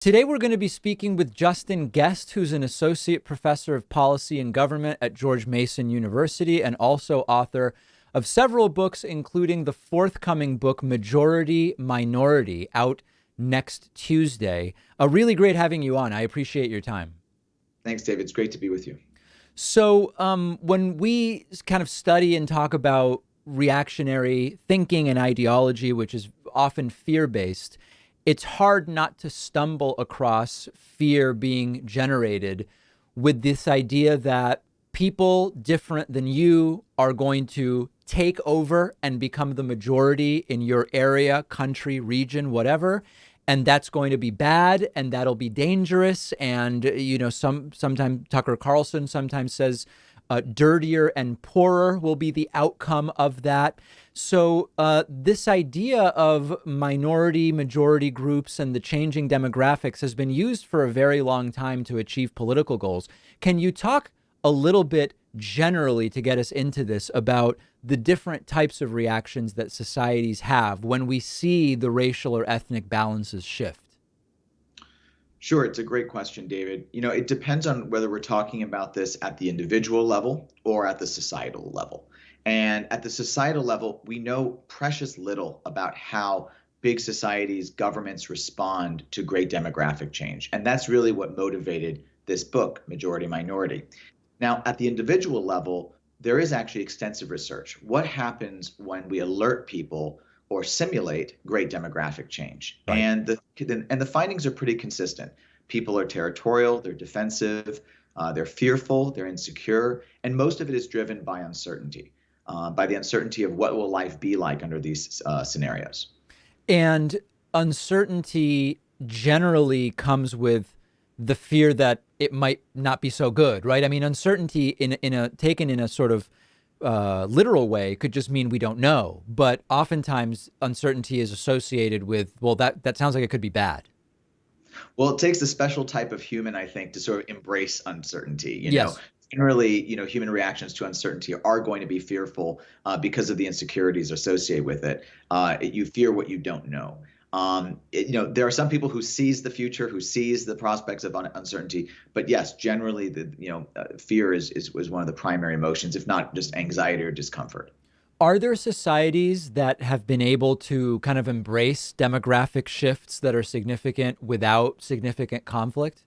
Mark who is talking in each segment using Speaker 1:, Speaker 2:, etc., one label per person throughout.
Speaker 1: Today, we're going to be speaking with Justin Gest, who's an associate professor of policy and government at George Mason University and also author of several books, including the forthcoming book, Majority Minority, out next Tuesday. Really great having you on. I appreciate your time.
Speaker 2: Thanks, David. It's great to be with you.
Speaker 1: So, when we kind of study and talk about reactionary thinking and ideology, which is often fear based, it's hard not to stumble across fear being generated with this idea that people different than you are going to take over and become the majority in your area, country, region, whatever. And that's going to be bad, and that'll be dangerous. And, sometimes Tucker Carlson sometimes says dirtier and poorer will be the outcome of that. So this idea of minority, majority groups and the changing demographics has been used for a very long time to achieve political goals. Can you talk a little bit generally to get us into this about the different types of reactions that societies have when we see the racial or ethnic balances shift?
Speaker 2: Sure, it's a great question, David. It depends on whether we're talking about this at the individual level or at the societal level. And at the societal level, we know precious little about how big societies, governments respond to great demographic change. And that's really what motivated this book, Majority Minority. Now, at the individual level, there is actually extensive research. What happens when we alert people or simulate great demographic change?
Speaker 1: Right.
Speaker 2: And the findings are pretty consistent. People are territorial, they're defensive, they're fearful, they're insecure, and most of it is driven by uncertainty, by the uncertainty of what will life be like under these scenarios.
Speaker 1: And uncertainty generally comes with the fear that it might not be so good, right? I mean, uncertainty in a taken in a sort of literal way could just mean we don't know. But oftentimes uncertainty is associated with, well, that sounds like it could be bad.
Speaker 2: Well, it takes a special type of human, I think, to sort of embrace uncertainty.
Speaker 1: Yes.
Speaker 2: Generally, human reactions to uncertainty are going to be fearful because of the insecurities associated with it. You fear what you don't know. There are some people who seize the future, who seize the prospects of uncertainty. But yes, generally, fear is one of the primary emotions, if not just anxiety or discomfort.
Speaker 1: Are there societies that have been able to kind of embrace demographic shifts that are significant without significant conflict?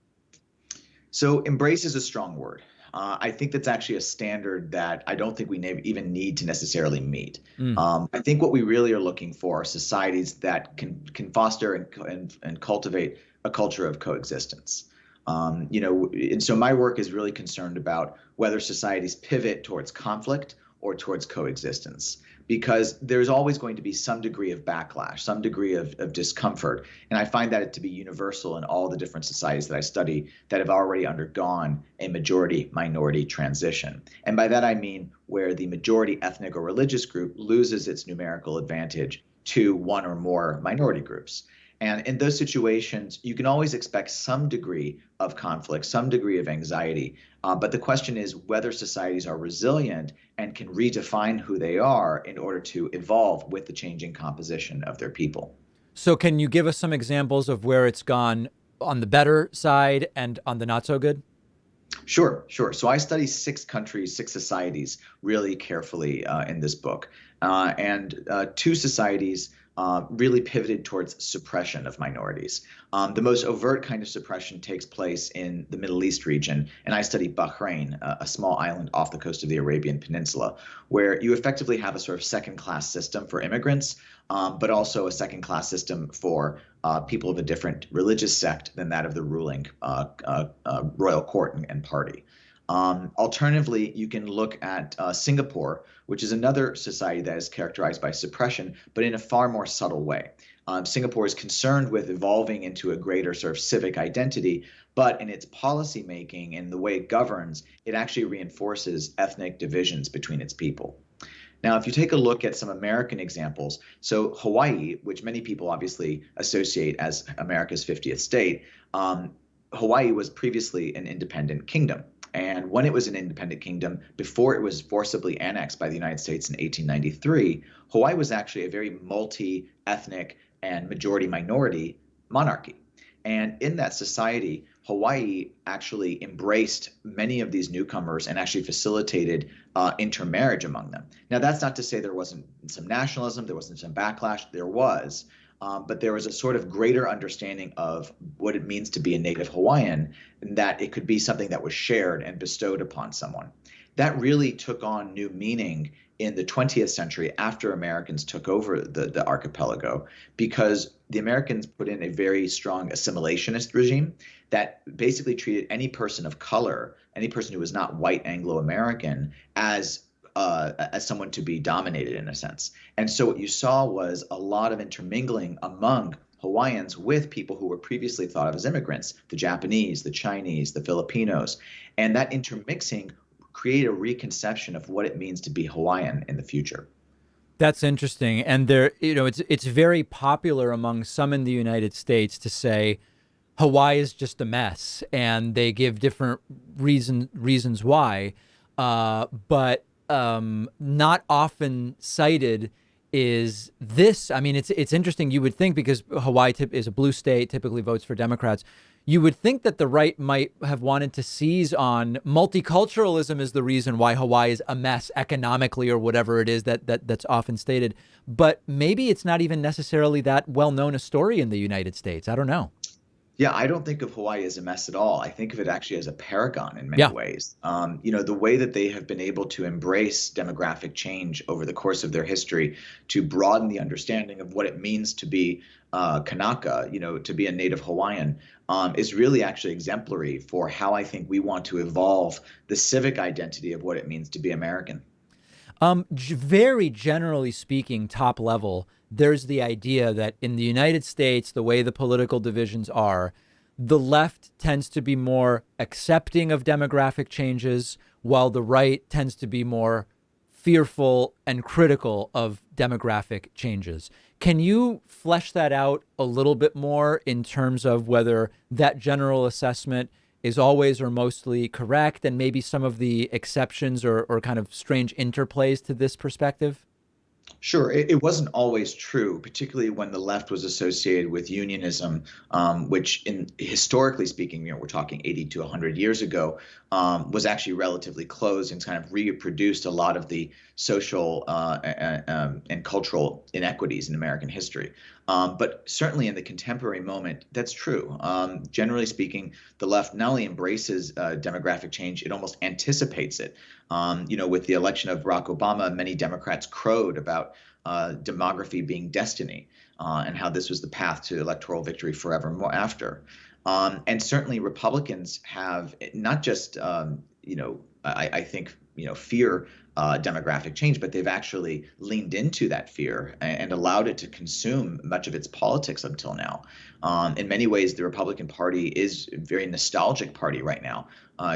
Speaker 2: So embrace is a strong word. I think that's actually a standard that I don't think we even need to necessarily meet.
Speaker 1: Mm.
Speaker 2: I think what we really are looking for are societies that can foster and cultivate a culture of coexistence. And so my work is really concerned about whether societies pivot towards conflict or towards coexistence, because there's always going to be some degree of backlash, some degree of discomfort. And I find that to be universal in all the different societies that I study that have already undergone a majority minority transition. And by that, I mean where the majority ethnic or religious group loses its numerical advantage to one or more minority groups. And in those situations, you can always expect some degree of conflict, some degree of anxiety. But the question is whether societies are resilient and can redefine who they are in order to evolve with the changing composition of their people.
Speaker 1: So can you give us some examples of where it's gone on the better side and on the not so good?
Speaker 2: Sure, sure. So I study 6 countries, 6 societies really carefully in this book. And 2 societies really pivoted towards suppression of minorities. The most overt kind of suppression takes place in the Middle East region, and I study Bahrain, a small island off the coast of the Arabian Peninsula, where you effectively have a sort of second-class system for immigrants, but also a second-class system for people of a different religious sect than that of the ruling royal court and party. Alternatively, you can look at Singapore, which is another society that is characterized by suppression, but in a far more subtle way. Singapore is concerned with evolving into a greater sort of civic identity, but in its policy making and the way it governs, it actually reinforces ethnic divisions between its people. Now, if you take a look at some American examples, so Hawaii, which many people obviously associate as America's 50th state, Hawaii was previously an independent kingdom. And when it was an independent kingdom, before it was forcibly annexed by the United States in 1893, Hawaii was actually a very multi-ethnic and majority-minority monarchy. And in that society, Hawaii actually embraced many of these newcomers and actually facilitated intermarriage among them. Now, that's not to say there wasn't some nationalism, there wasn't some backlash, there was. But there was a sort of greater understanding of what it means to be a native Hawaiian, and that it could be something that was shared and bestowed upon someone. That really took on new meaning in the 20th century after Americans took over the archipelago, because the Americans put in a very strong assimilationist regime that basically treated any person of color, any person who was not white Anglo-American, as someone to be dominated in a sense. And so what you saw was a lot of intermingling among Hawaiians with people who were previously thought of as immigrants, the Japanese, the Chinese, the Filipinos. And that intermixing created a reconception of what it means to be Hawaiian in the future.
Speaker 1: That's interesting. And there, it's very popular among some in the United States to say Hawaii is just a mess, and they give different reasons why. But not often cited is this. I mean, it's interesting. You would think, because Hawaii is a blue state, typically votes for Democrats. You would think that the right might have wanted to seize on multiculturalism as the reason why Hawaii is a mess economically, or whatever it is that's often stated. But maybe it's not even necessarily that well known a story in the United States. I don't know.
Speaker 2: Yeah, I don't think of Hawaii as a mess at all. I think of it actually as a paragon in many
Speaker 1: Yeah.
Speaker 2: ways. The way that they have been able to embrace demographic change over the course of their history to broaden the understanding of what it means to be Kanaka, to be a native Hawaiian, is really actually exemplary for how I think we want to evolve the civic identity of what it means to be American.
Speaker 1: Very generally speaking, top level, there's the idea that in the United States, the way the political divisions are, the left tends to be more accepting of demographic changes, while the right tends to be more fearful and critical of demographic changes. Can you flesh that out a little bit more in terms of whether that general assessment is always or mostly correct, and maybe some of the exceptions or kind of strange interplays to this perspective?
Speaker 2: Sure, it wasn't always true, particularly when the left was associated with unionism, which, in historically speaking, we're talking 80 to 100 years ago, was actually relatively closed and kind of reproduced a lot of the social and cultural inequities in American history. But certainly in the contemporary moment, that's true. Generally speaking, the left not only embraces demographic change, it almost anticipates it. With the election of Barack Obama, many Democrats crowed about demography being destiny, and how this was the path to electoral victory forevermore after. And certainly Republicans have not just, I think, fear demographic change, but they've actually leaned into that fear and allowed it to consume much of its politics until now. In many ways, the Republican Party is a very nostalgic party right now,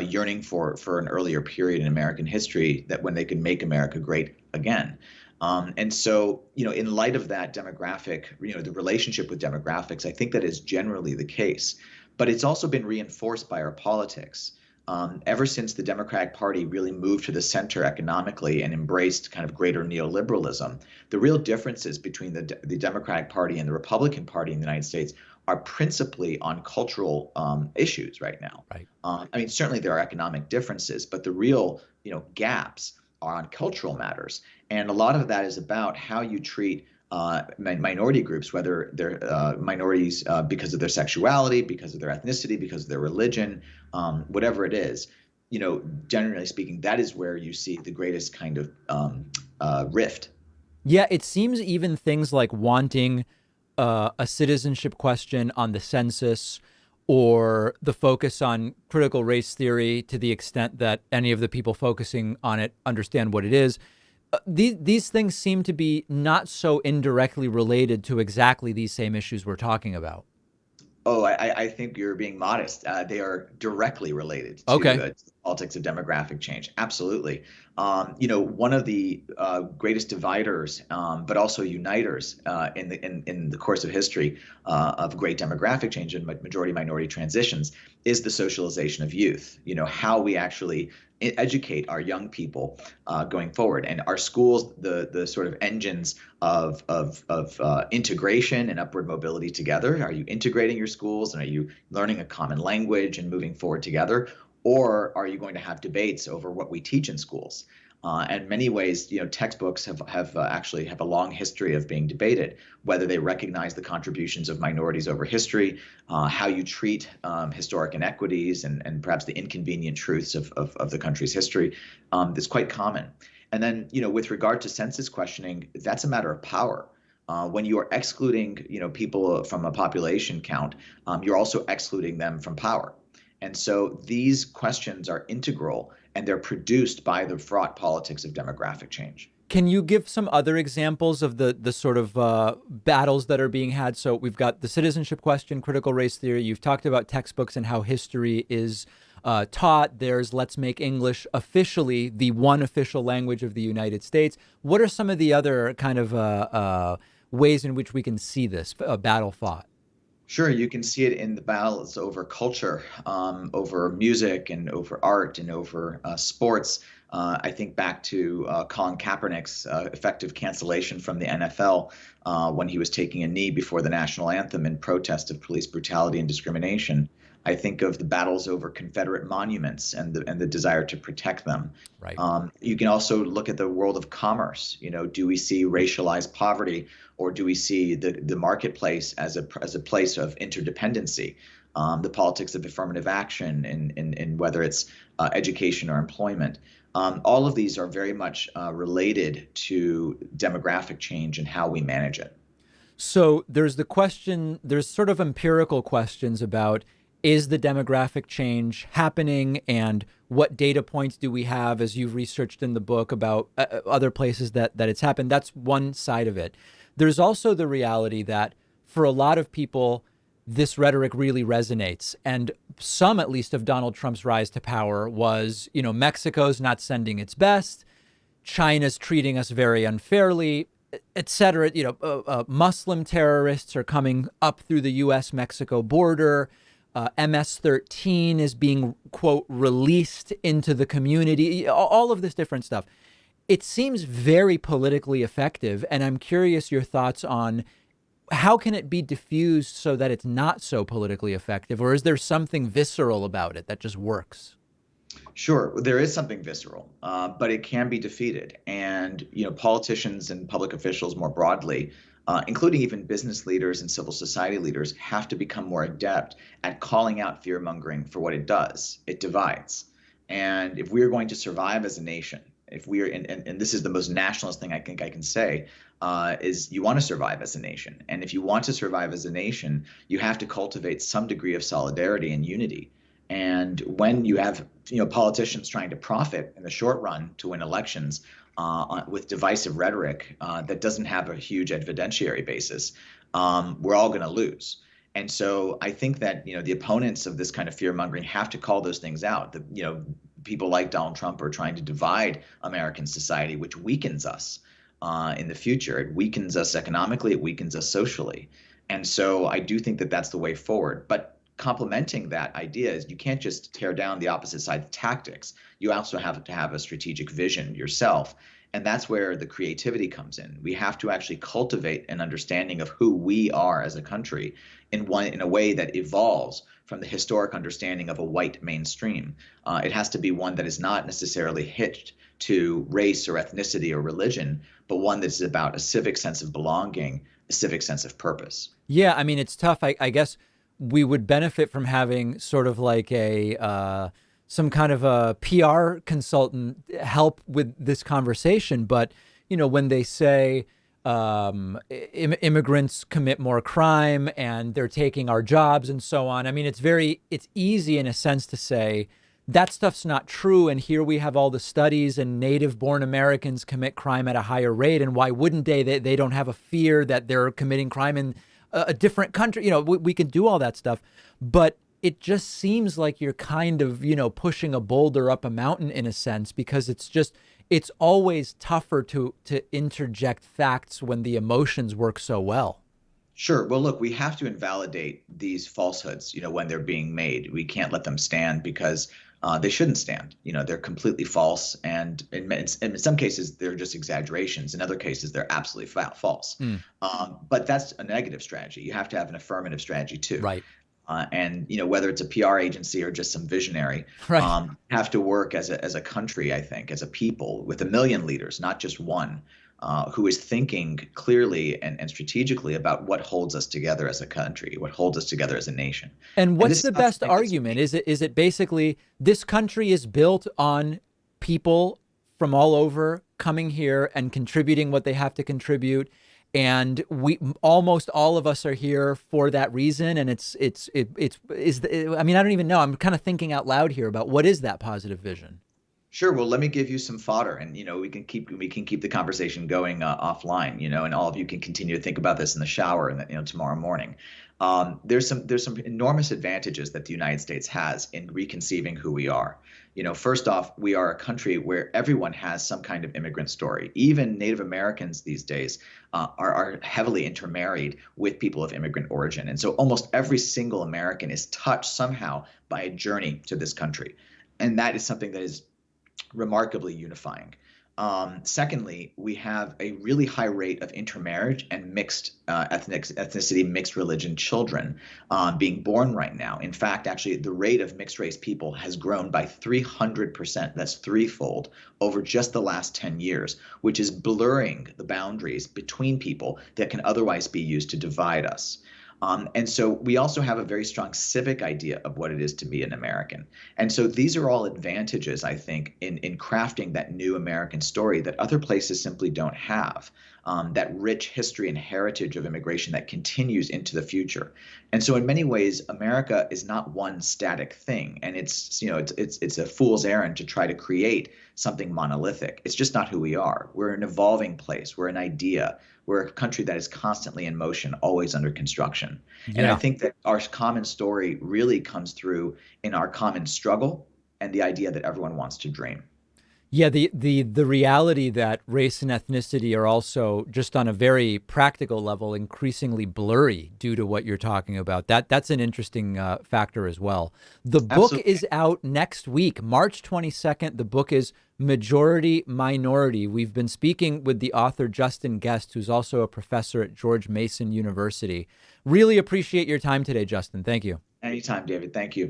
Speaker 2: yearning for an earlier period in American history, that when they could make America great again. And so, in light of that demographic, the relationship with demographics, I think that is generally the case. But it's also been reinforced by our politics. Ever since the Democratic Party really moved to the center economically and embraced kind of greater neoliberalism, the real differences between the Democratic Party and the Republican Party in the United States are principally on cultural issues right now.
Speaker 1: Right.
Speaker 2: Certainly there are economic differences, but the real, gaps are on cultural matters. And a lot of that is about how you treat minority groups, whether they're minorities because of their sexuality, because of their ethnicity, because of their religion, whatever it is. Generally speaking, that is where you see the greatest kind of rift.
Speaker 1: Yeah, it seems even things like wanting a citizenship question on the census, or the focus on critical race theory, to the extent that any of the people focusing on it understand what it is. These things seem to be not so indirectly related to exactly these same issues we're talking about.
Speaker 2: Oh, I think you're being modest. They are directly related to
Speaker 1: Okay.
Speaker 2: politics of demographic change. Absolutely. One of the greatest dividers, but also uniters in the course of history of great demographic change and majority minority transitions is the socialization of youth. How we actually educate our young people going forward, and our schools, the sort of engines of integration and upward mobility together. Are you integrating your schools, and are you learning a common language and moving forward together? Or are you going to have debates over what we teach in schools? In many ways, textbooks have actually have a long history of being debated, whether they recognize the contributions of minorities over history, how you treat historic inequities, and perhaps the inconvenient truths of the country's history. It's quite common. And then, with regard to census questioning, that's a matter of power. When you are excluding, people from a population count, you're also excluding them from power. And so these questions are integral, and they're produced by the fraught politics of demographic change.
Speaker 1: Can you give some other examples of the sort of battles that are being had? So we've got the citizenship question, critical race theory. You've talked about textbooks and how history is taught. There's let's make English officially the one official language of the United States. What are some of the other kind of ways in which we can see this battle fought?
Speaker 2: Sure, you can see it in the battles over culture, over music, and over art, and over sports. I think back to Colin Kaepernick's effective cancellation from the NFL when he was taking a knee before the national anthem in protest of police brutality and discrimination. I think of the battles over Confederate monuments and the desire to protect them.
Speaker 1: Right.
Speaker 2: You can also look at the world of commerce. Do we see racialized poverty, or do we see the marketplace as a place of interdependency? The politics of affirmative action in whether it's education or employment. All of these are very much related to demographic change and how we manage it.
Speaker 1: So there's the question, there's sort of empirical questions about, is the demographic change happening, and what data points do we have, as you've researched in the book, about other places that it's happened? That's one side of it. There's also the reality that for a lot of people, this rhetoric really resonates. And some, at least, of Donald Trump's rise to power was, Mexico's not sending its best, China's treating us very unfairly, et cetera. Muslim terrorists are coming up through the U.S.-Mexico border. MS-13 is being, quote, released into the community, all of this different stuff. It seems very politically effective, and I'm curious your thoughts on how can it be diffused so that it's not so politically effective, or is there something visceral about it that just works?
Speaker 2: Sure, there is something visceral, but it can be defeated. And, politicians and public officials more broadly, including even business leaders and civil society leaders, have to become more adept at calling out fear-mongering for what it does. It divides. And if we are going to survive as a nation, if we are, and this is the most nationalist thing I think I can say, is you want to survive as a nation. And if you want to survive as a nation, you have to cultivate some degree of solidarity and unity. And when you have politicians trying to profit in the short run to win elections with divisive rhetoric that doesn't have a huge evidentiary basis, we're all going to lose. And so I think that the opponents of this kind of fear mongering have to call those things out. People like Donald Trump are trying to divide American society, which weakens us in the future. It weakens us economically. It weakens us socially. And so I do think that that's the way forward. But complementing that idea is you can't just tear down the opposite side's tactics. You also have to have a strategic vision yourself. And that's where the creativity comes in. We have to actually cultivate an understanding of who we are as a country in a way that evolves from the historic understanding of a white mainstream. It has to be one that is not necessarily hitched to race or ethnicity or religion, but one that's about a civic sense of belonging, a civic sense of purpose.
Speaker 1: Yeah, I mean, it's tough. I guess we would benefit from having sort of like some kind of a PR consultant help with this conversation. But, when they say immigrants commit more crime and they're taking our jobs and so on, I mean, it's easy in a sense to say that stuff's not true. And here we have all the studies, and native born Americans commit crime at a higher rate. And why wouldn't they? They don't have a fear that they're committing crime in a different country. We can do all that stuff. But it just seems like you're kind of, pushing a boulder up a mountain in a sense, because it's always tougher to interject facts when the emotions work so well.
Speaker 2: Sure. Well, look, we have to invalidate these falsehoods, when they're being made. We can't let them stand because they shouldn't stand. They're completely false. And in some cases, they're just exaggerations. In other cases, they're absolutely false.
Speaker 1: Mm,
Speaker 2: But that's a negative strategy. You have to have an affirmative strategy too.
Speaker 1: right.
Speaker 2: And whether it's a PR agency or just some visionary,
Speaker 1: Right.
Speaker 2: have to work as a country, I think, as a people with a million leaders, not just one, who is thinking clearly and strategically about what holds us together as a country, what holds us together as a nation.
Speaker 1: And
Speaker 2: And
Speaker 1: what's
Speaker 2: this is
Speaker 1: the
Speaker 2: not
Speaker 1: best
Speaker 2: something that's
Speaker 1: argument? Is it basically this country is built on people from all over coming here and contributing what they have to contribute, and we almost all of us are here for that reason, and I mean, I don't even know. I'm kind of thinking out loud here about what is that positive vision.
Speaker 2: Sure. Well, let me give you some fodder, and we can keep the conversation going offline. And all of you can continue to think about this in the shower, and tomorrow morning. There's some enormous advantages that the United States has in reconceiving who we are. First off, we are a country where everyone has some kind of immigrant story. Even Native Americans these days are heavily intermarried with people of immigrant origin, and so almost every single American is touched somehow by a journey to this country, and that is something that is remarkably unifying. Secondly, we have a really high rate of intermarriage and mixed ethnicity, mixed religion children being born right now. In fact, actually, the rate of mixed race people has grown by 300%. That's threefold over just the last 10 years, which is blurring the boundaries between people that can otherwise be used to divide us. And so we also have a very strong civic idea of what it is to be an American. And so these are all advantages, I think, in crafting that new American story that other places simply don't have, that rich history and heritage of immigration that continues into the future. And so in many ways, America is not one static thing. And it's a fool's errand to try to create something monolithic. It's just not who we are. We're an evolving place. We're an idea. We're a country that is constantly in motion, always under construction. And I
Speaker 1: Yeah.
Speaker 2: think that our common story really comes through in our common struggle and the idea that everyone wants to dream.
Speaker 1: Yeah, the reality that race and ethnicity are also, just on a very practical level, increasingly blurry due to what you're talking about. That's an interesting factor as well. The book
Speaker 2: Absolutely.
Speaker 1: is out next week, March 22nd. The book is Majority Minority. We've been speaking with the author Justin Gest, who's also a professor at George Mason University. Really appreciate your time today, Justin. Thank you.
Speaker 2: Anytime, David. Thank you.